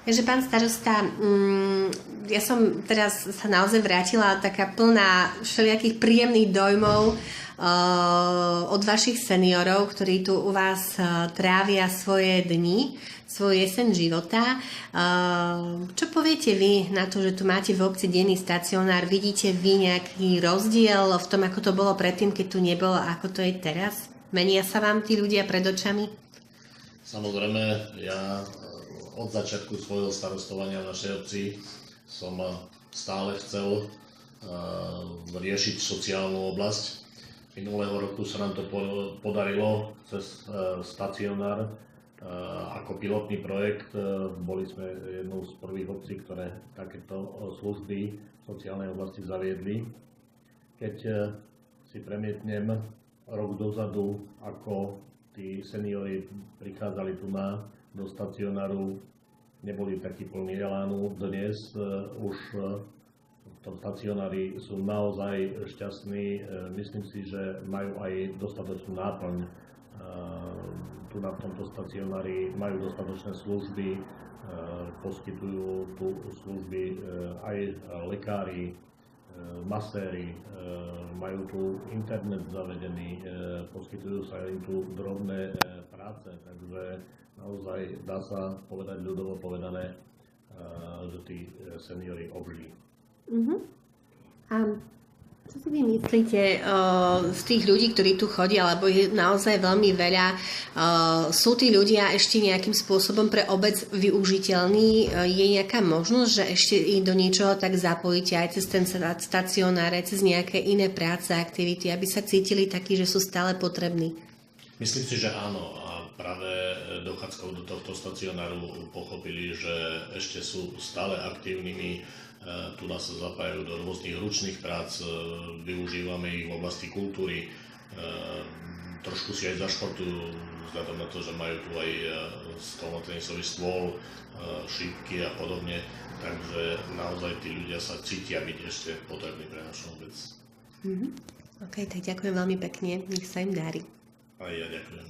Takže pán starosta, ja som teraz sa naozaj vrátila taká plná všelijakých príjemných dojmov od vašich seniorov, ktorí tu u vás trávia svoje dni, svoj jeseň života. Čo poviete vy na to, že tu máte v obci denný stacionár? Vidíte vy nejaký rozdiel v tom, ako to bolo predtým, keď tu nebolo, ako to je teraz? Menia sa vám tí ľudia pred očami? Samozrejme, ja od začiatku svojho starostovania v našej obci som stále chcel riešiť sociálnu oblasť. Minulého roku sa nám to podarilo cez stacionár ako pilotný projekt. Boli sme jednou z prvých obcí, ktoré takéto služby v sociálnej oblasti zaviedli. Keď si premietnem rok dozadu, ako tí seniori prichádzali tu do stacionáru, neboli takí plní elánu. Dnes už v tom stacionári sú naozaj šťastní. Myslím si, že majú aj dostatočnú náplň. Tu v tomto stacionári majú dostatočné služby, poskytujú tu služby aj lekári, maséri, majú tu internet zavedený, poskytujú sa im tu drobné práce, takže naozaj dá sa povedať, ľudovo povedané, že tí seniori obžijú. A čo si vy myslíte z tých ľudí, ktorí tu chodia, lebo je naozaj veľmi veľa, sú tí ľudia ešte nejakým spôsobom pre obec využiteľní? Je nejaká možnosť, že ešte ich do niečoho tak zapojíte aj cez ten stacionár, aj cez nejaké iné práce, aktivity, aby sa cítili takí, že sú stále potrební? Myslím si, že áno. A práve dochádzkou do tohto stacionáru pochopili, že ešte sú stále aktívnymi. Tu nás sa zapájajú do rôznych ručných prác, využívame ich v oblasti kultúry, trošku si aj zašportujú, vzhľadom na to, že majú tu aj stolnotenisový stôl, šípky a podobne, takže naozaj tí ľudia sa cítia byť ešte potrební pre našu obec. OK, tak ďakujem veľmi pekne, nech sa im darí. A ja ďakujem.